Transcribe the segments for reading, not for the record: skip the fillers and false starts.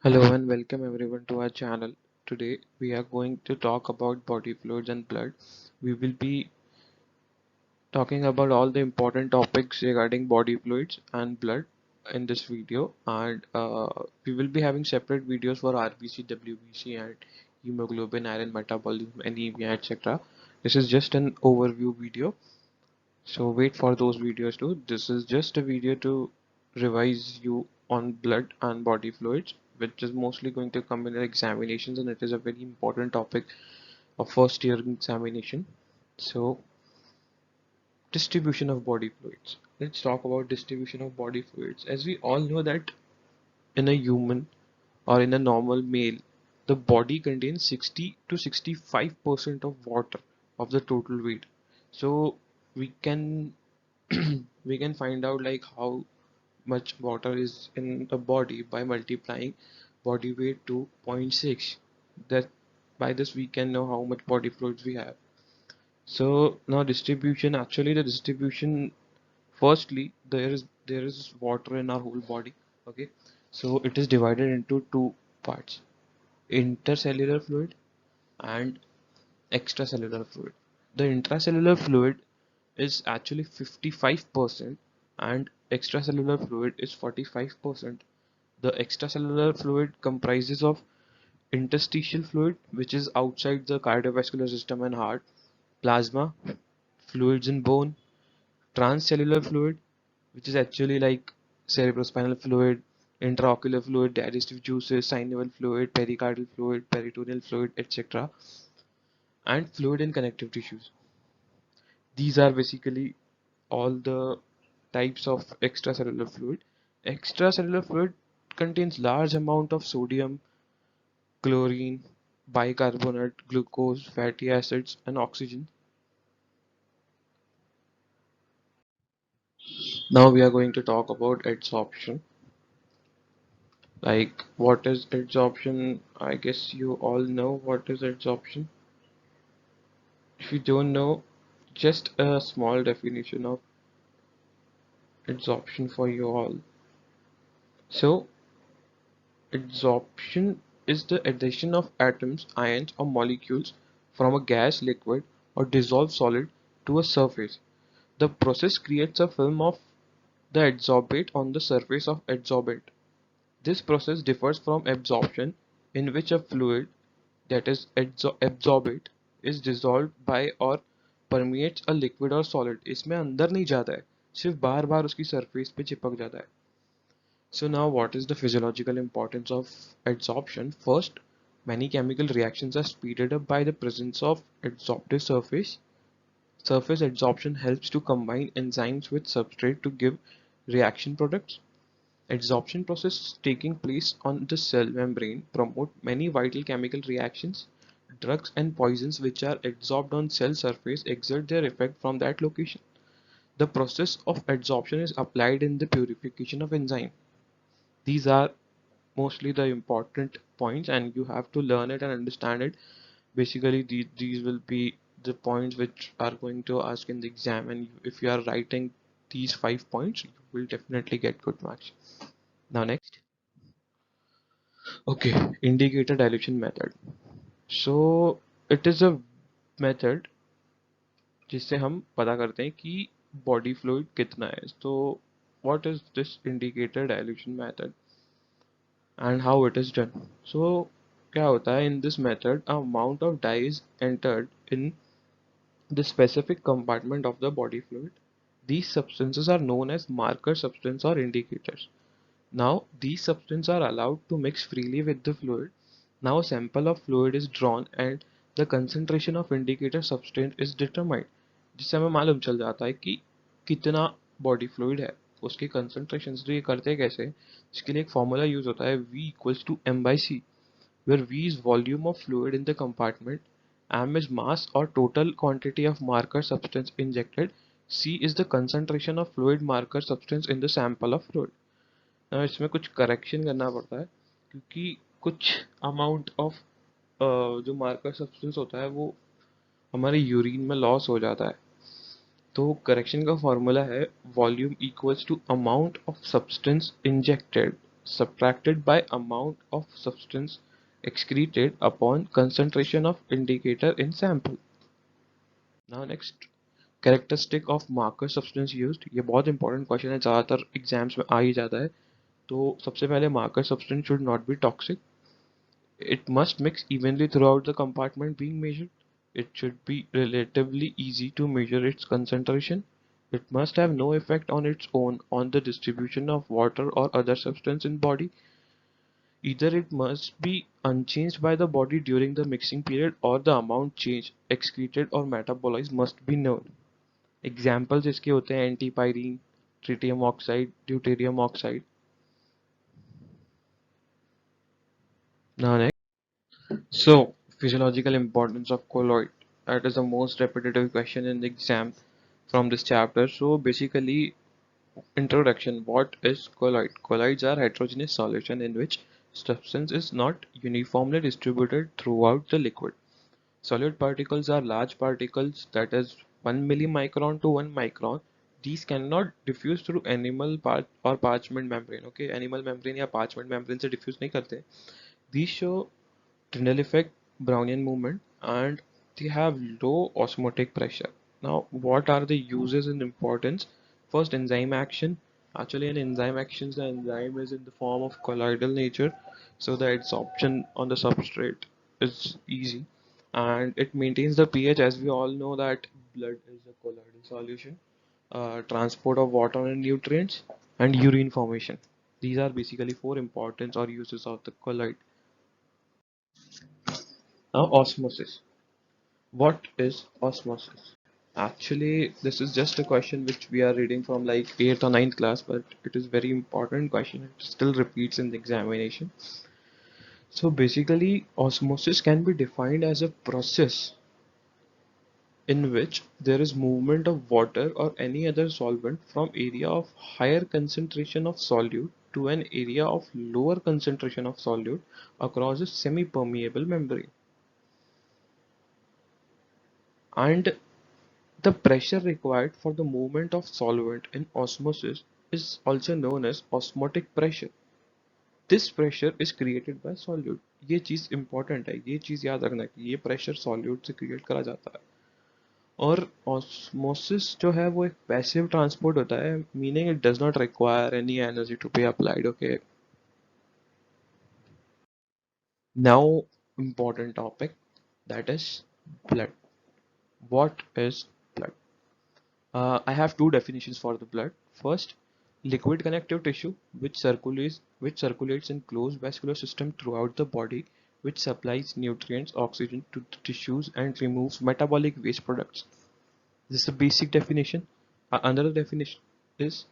Hello and welcome everyone to our channel. Today we are going to talk about body fluids and blood. We will be talking about all the important topics regarding body fluids and blood in this video, and we will be having separate videos for RBC, WBC and hemoglobin, iron metabolism, anemia, etc. This is just an overview video, so wait for those videos too. This is just a video to revise you on blood and body fluids, which is mostly going to come in examinations, and it is a very important topic of first year examination. So, distribution of body fluids. Let's talk about distribution of body fluids. As we all know that in a human or in a normal male, the body contains 60 to 65% of water of the total weight. So we can we can find out like how much water is in the body by multiplying body weight to zero point 0.6. That by this we can know how much body fluids we have. So now distribution, actually the distribution, firstly there is water in our whole body. Okay, so it is divided into two parts: intercellular fluid and extracellular fluid. The intracellular fluid is actually 55% and extracellular fluid is 45%. The extracellular fluid comprises of interstitial fluid, which is outside the cardiovascular system and heart, plasma, fluids in bone, transcellular fluid, which is actually like cerebrospinal fluid, intraocular fluid, digestive juices, synovial fluid, pericardial fluid, peritoneal fluid, etc., and fluid in connective tissues. These are basically all the types of extracellular fluid. Extracellular fluid contains large amount of sodium, chlorine, bicarbonate, glucose, fatty acids, and oxygen. Now we are going to talk about adsorption. Like, what is adsorption? I guess you all know what is adsorption. If you don't know, just a small definition of adsorption for you all. So, adsorption is the addition of atoms, ions, or molecules from a gas, liquid, or dissolved solid to a surface. The process creates a film of the adsorbate on the surface of adsorbent. This process differs from absorption, in which a fluid, that is absorbate, is dissolved by or permeates a liquid or solid. इसमें अंदर नहीं जाता है, सिर्फ बार बार उसकी surface पे चिपक जाता है. So now what is the physiological importance of adsorption? First, many chemical reactions are speeded up by the presence of adsorptive surface. Surface adsorption helps to combine enzymes with substrate to give reaction products. Adsorption process taking place on the cell membrane promote many vital chemical reactions. Drugs and poisons which are adsorbed on cell surface exert their effect from that location. The process of adsorption is applied in the purification of enzyme. These are mostly the important points, and you have to learn it and understand it. Basically these will be the points which are going to ask in the exam, and if you are writing these 5 points, you will definitely get good marks. Now next, okay, indicator dilution method. So it is a method जिससे हम पता करते हैं कि body fluid कितना है. तो what is this indicator dilution method and how it is done? So क्या होता है, in this method amount of dye is entered in the specific compartment of the body fluid. These substances are known as marker substance or indicators. Now these substances are allowed to mix freely with the fluid. Now a sample of fluid is drawn and the concentration of indicator substance is determined. जिससे हमें मालूम चल जाता है कि कितना body fluid है, उसकी कंसंट्रेशन. तो ये करते कैसे, इसके लिए एक फॉर्मूला यूज होता है, V equals to m/c, where V is volume of fluid in the compartment, m is mass or total quantity of marker substance injected, C is the concentration of fluid marker substance in the sample of fluid. इसमें कुछ correction करना पड़ता है क्योंकि कुछ amount of जो marker substance होता है वो हमारे यूरिन में लॉस हो जाता है. तो करेक्शन का फॉर्मूला है volume equals to amount of substance injected subtracted by amount of substance excreted upon concentration of indicator in sample. Now next, characteristic of marker substance used. ये बहुत इंपॉर्टेंट क्वेश्चन है, ज़्यादातर एग्जाम्स में आ ही जाता है. तो सबसे पहले marker substance should not be toxic. It must mix evenly throughout the compartment being measured. It should be relatively easy to measure its concentration. It must have no effect on its own on the distribution of water or other substance in body. Either it must be unchanged by the body during the mixing period, or the amount changed, excreted or metabolized must be known. Examples इसके होते हैं antipyrine, tritium oxide, deuterium oxide. Now next. So, physiological importance of colloid. That is the most repetitive question in the exam from this chapter. So basically, introduction. What is colloid? Colloids are heterogeneous solution in which substance is not uniformly distributed throughout the liquid. Solid particles are large particles, that is 1 millimicron to 1 micron. These cannot diffuse through animal part or parchment membrane. Okay, animal membrane या parchment membrane से diffuse नहीं करते. These show Tyndall effect, Brownian movement, and they have low osmotic pressure. Now, what are the uses and importance? First, enzyme action. Actually, in enzyme actions, the enzyme is in the form of colloidal nature, so the absorption on the substrate is easy, and it maintains the pH. As we all know that blood is a colloidal solution. Transport of water and nutrients, and urine formation. These are basically four importance or uses of the colloid. Now, osmosis. What is osmosis? Actually, this is just a question which we are reading from like 8th or ninth class, but it is very important question. It still repeats in the examination. So basically, osmosis can be defined as a process in which there is movement of water or any other solvent from area of higher concentration of solute to an area of lower concentration of solute across a semi-permeable membrane. And the pressure required for the movement of solvent in osmosis is also known as osmotic pressure. This pressure is created by solute. ये चीज़ important है, ये चीज़ याद रखना कि ये pressure solute से create करा जाता है. और osmosis जो है वो एक passive transport होता है, meaning it does not require any energy to be applied. Okay. Now, important topic, that is blood. What is blood? I have two definitions for the blood. First, liquid connective tissue which circulates in closed vascular system throughout the body, which supplies nutrients, oxygen to the tissues and removes metabolic waste products. This is a basic definition. Another definition is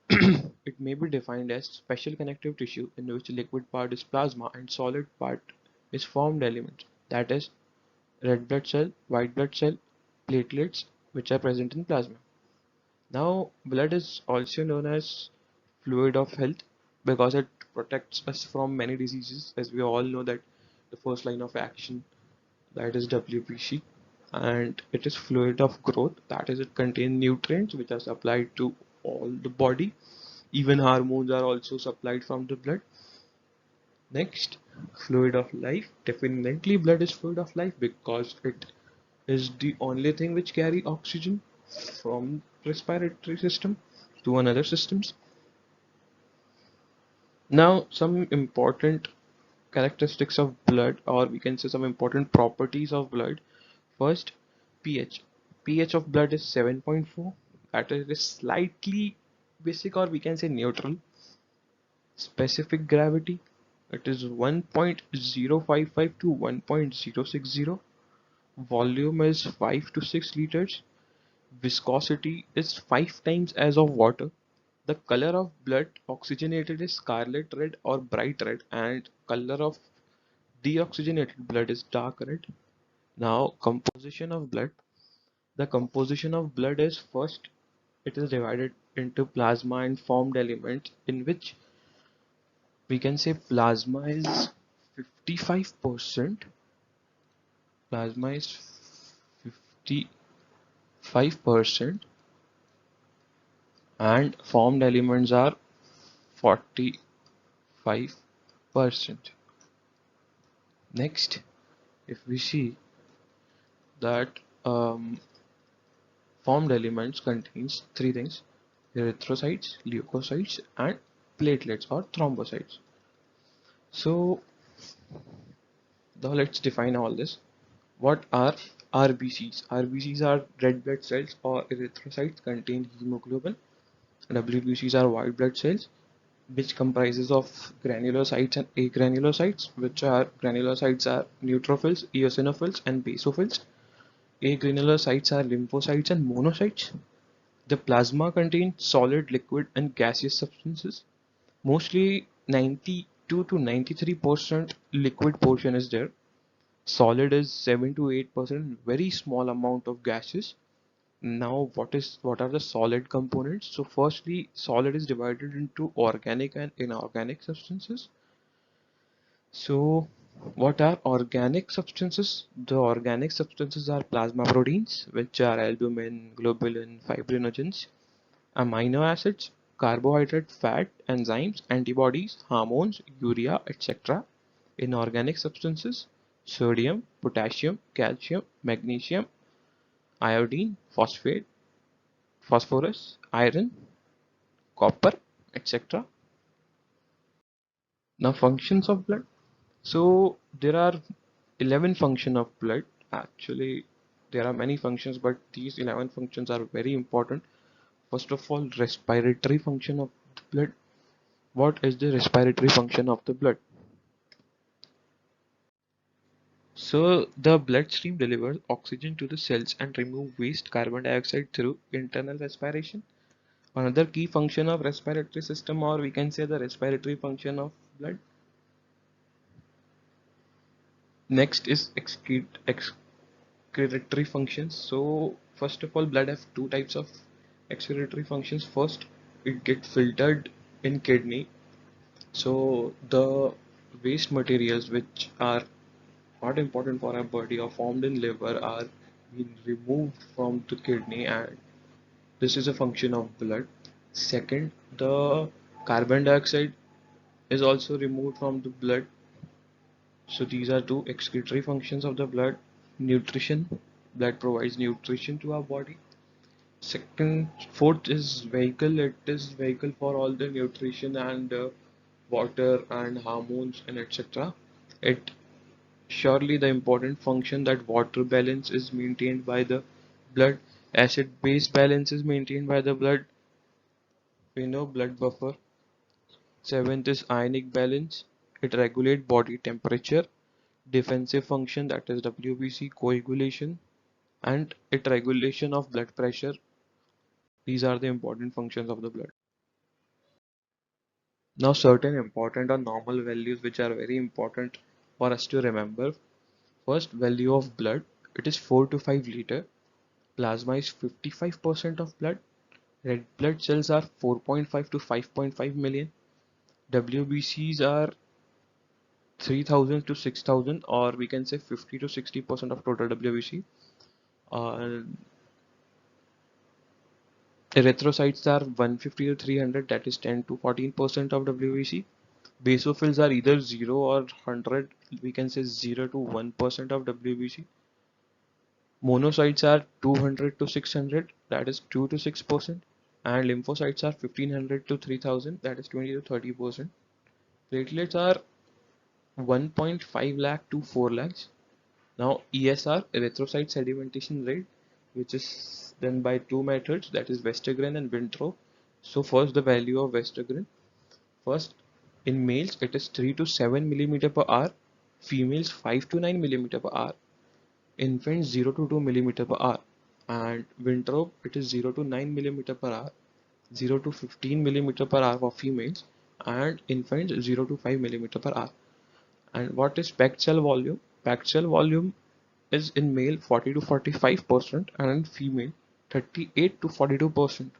it may be defined as special connective tissue in which liquid part is plasma and solid part is formed element, that is red blood cell, white blood cell, platelets, which are present in plasma. Now, blood is also known as fluid of health because it protects us from many diseases. As we all know that the first line of action, that is WBC, and it is fluid of growth, that is it contains nutrients which are supplied to all the body. Even hormones are also supplied from the blood. Next, fluid of life. Definitely blood is fluid of life because it is the only thing which carry oxygen from respiratory system to another systems. Now, some important characteristics of blood, or we can say some important properties of blood. First, pH. pH of blood is 7.4. That is slightly basic, or we can say neutral. Specific gravity, it is 1.055 to 1.060. Volume is 5 to 6 liters. Viscosity is 5 times as of water. The color of blood oxygenated is scarlet red or bright red, and color of deoxygenated blood is dark red. Now, composition of blood. The composition of blood is, first, it is divided into plasma and formed elements, in which we can say plasma is 55%. Plasma is 55%, and formed elements are 40%. 5%. Next, if we see that formed elements contains three things: erythrocytes, leukocytes, and platelets or thrombocytes. So now let's define all this. What are RBCs? RBCs are red blood cells or erythrocytes contain hemoglobin. WBCs are white blood cells which comprises of granulocytes and agranulocytes, which are granulocytes are neutrophils, eosinophils, and basophils. Agranulocytes are lymphocytes and monocytes. The plasma contains solid, liquid, and gaseous substances. Mostly 92 to 93% liquid portion is there. Solid is 7 to 8%, very small amount of gases. Now, what are the solid components? So, firstly, solid is divided into organic and inorganic substances. So, what are organic substances? The organic substances are plasma proteins, which are albumin, globulin, fibrinogens, amino acids, carbohydrate, fat, enzymes, antibodies, hormones, urea, etc. Inorganic substances: sodium, potassium, calcium, magnesium, iodine, phosphate, phosphorus, iron, copper, etc. Now, functions of blood. So there are 11 functions of blood. Actually, there are many functions, but these 11 functions are very important. First of all, respiratory function of the blood. What is the respiratory function of the blood? So the bloodstream delivers oxygen to the cells and remove waste carbon dioxide through internal respiration. Another key function of respiratory system, or we can say the respiratory function of blood. Next is excretory functions. So first of all, blood have two types of excretory functions. First, it gets filtered in kidney. So the waste materials which are not important for our body or formed in liver are being removed from the kidney, and this is a function of blood. Second, the carbon dioxide is also removed from the blood. So these are two excretory functions of the blood. Nutrition. Blood provides nutrition to our body. Second, fourth is vehicle. It is vehicle for all the nutrition and water and hormones and etc. It surely the important function that water balance is maintained by the blood. Acid base balance is maintained by the blood. We know blood buffer. Seventh is ionic balance. It regulates body temperature. Defensive function, that is WBC, coagulation, and it regulation of blood pressure. These are the important functions of the blood. Now, certain important or normal values which are very important for us to remember. First, value of blood. It is 4 to 5 liter. Plasma is 55% of blood. Red blood cells are 4.5 to 5.5 million. WBCs are 3000 to 6000, or we can say 50 to 60% of total WBC. Uh, Erythrocytes are 150 to 300, that is 10 to 14% of WBC. Basophils are either 0 or 100, we can say 0 to 1% of WBC. Monocytes are 200 to 600, that is 2 to 6%. And lymphocytes are 1500 to 3000, that is 20 to 30%. Platelets are 1.5 lakh to 4 lakhs. Now ESR, erythrocyte sedimentation rate, which is done by two methods, that is Westergren and Winthrop. So first, the value of Westergren. First, in males it is 3 to 7 millimeter per hour, females 5 to 9 millimeter per hour, infants 0 to 2 millimeter per hour, and Winthrop it is 0 to 9 millimeter per hour, 0 to 15 millimeter per hour for females, and infants 0 to 5 millimeter per hour. And what is packed cell volume? Packed cell volume is in male 40 to 45% and in female 38 to 42%.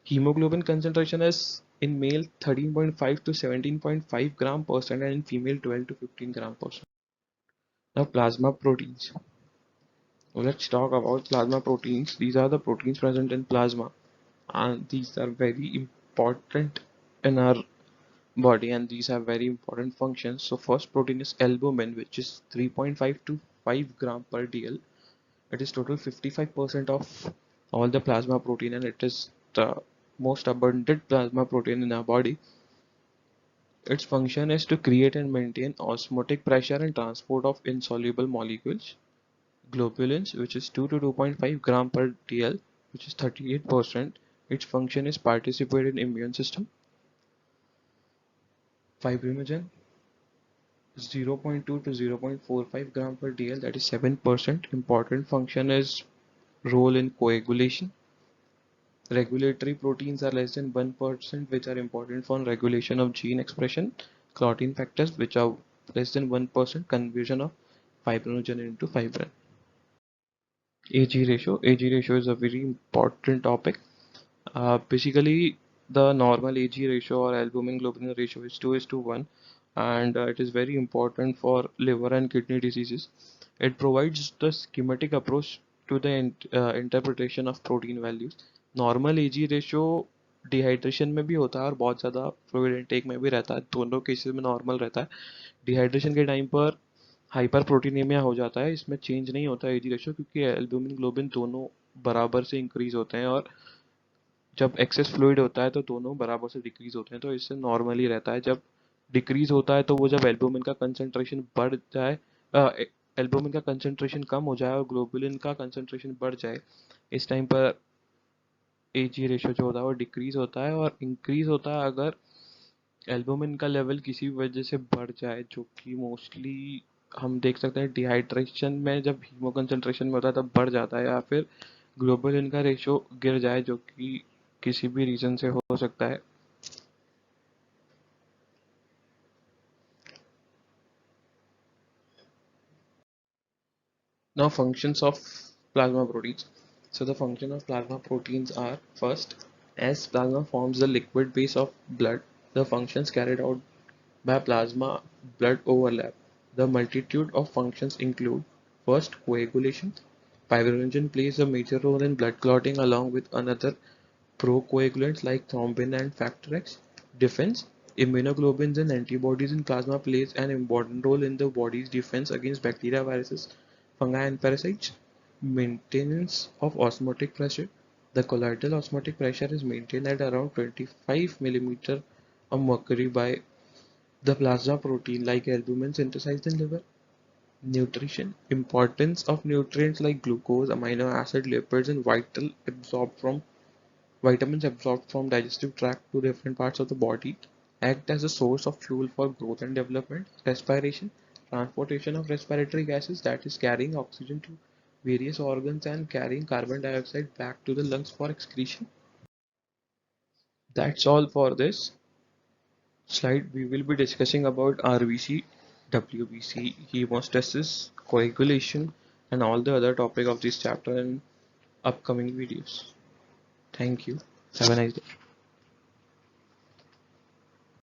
Hemoglobin concentration is in male 13.5 to 17.5 gram percent and in female 12 to 15 gram percent. Now plasma proteins. Let's talk about plasma proteins. These are the proteins present in plasma, and these are very important in our body, and these have very important functions. So first protein is albumin, which is 3.5 to 5 gram per dl. It is total 55% of all the plasma protein, and it is the most abundant plasma protein in our body. Its function is to create and maintain osmotic pressure and transport of insoluble molecules. Globulins, which is 2 to 2.5 gram per dl, which is 38%. Its function is participate in immune system. Fibrinogen, 0.2 to 0.45 gram per dl, that is 7%. Important function is role in coagulation. Regulatory proteins are less than 1%, which are important for regulation of gene expression. Clotting factors, which are less than 1%, conversion of fibrinogen into fibrin. AG ratio. AG ratio is a very important topic. Basically, the normal AG ratio or albumin globulin ratio is 2 is to 1, and it is very important for liver and kidney diseases. It provides the schematic approach to the interpretation of protein values. Normal AG ratio dehydration में भी होता है और बहुत ज़्यादा fluid intake में भी रहता है, दोनों केसेस में नॉर्मल रहता है. डिहाइड्रेशन के टाइम पर हाइपर प्रोटीनेमिया हो जाता है, इसमें चेंज नहीं होता है एजी रेशियो, क्योंकि एल्ब्यूमिन ग्लोबिन दोनों बराबर से इंक्रीज होते हैं, और जब एक्सेस फ्लूइड होता है तो दोनों बराबर से डिक्रीज होते हैं, तो इससे नॉर्मली रहता है. जब डिक्रीज होता है तो वो जब एल्ब्यूमिन का कंसंट्रेशन बढ़ जाए, एल्ब्यूमिन का कंसंट्रेशन कम हो जाए और ग्लोबुलिन का कंसंट्रेशन बढ़ जाए, इस टाइम पर एजी रेशियो जो होता है वो डिक्रीज होता है. और इंक्रीज होता है अगर एल्ब्यूमिन का लेवल किसी वजह से बढ़ जाए, जो कि मोस्टली हम देख सकते हैं डिहाइड्रेशन में जब हीमो कंसंट्रेशन में होता है तब बढ़ जाता है, या फिर ग्लोबुलिन का रेशियो गिर जाए, जो कि किसी भी रीजन से हो सकता है. Now functions of plasma proteins. So the function of plasma proteins are: first, as plasma forms the liquid base of blood, the functions carried out by plasma blood overlap. The multitude of functions include: first, coagulation. Fibrinogen plays a major role in blood clotting along with another procoagulants like thrombin and factor X. Defense. Immunoglobulins and antibodies in plasma plays an important role in the body's defense against bacteria, viruses, fungi and parasites. Maintenance of osmotic pressure. The colloidal osmotic pressure is maintained at around 25 millimeter of mercury by the plasma protein like albumin synthesized in liver. Nutrition. Importance of nutrients like glucose, amino acid, lipids and vitamins absorbed from digestive tract to different parts of the body, act as a source of fuel for growth and development. Respiration. Transportation of respiratory gases, that is carrying oxygen to various organs and carrying carbon dioxide back to the lungs for excretion. That's all for this slide. We will be discussing about RBC, WBC, hemostasis, coagulation and all the other topic of this chapter in upcoming videos. Thank you. Have a nice day.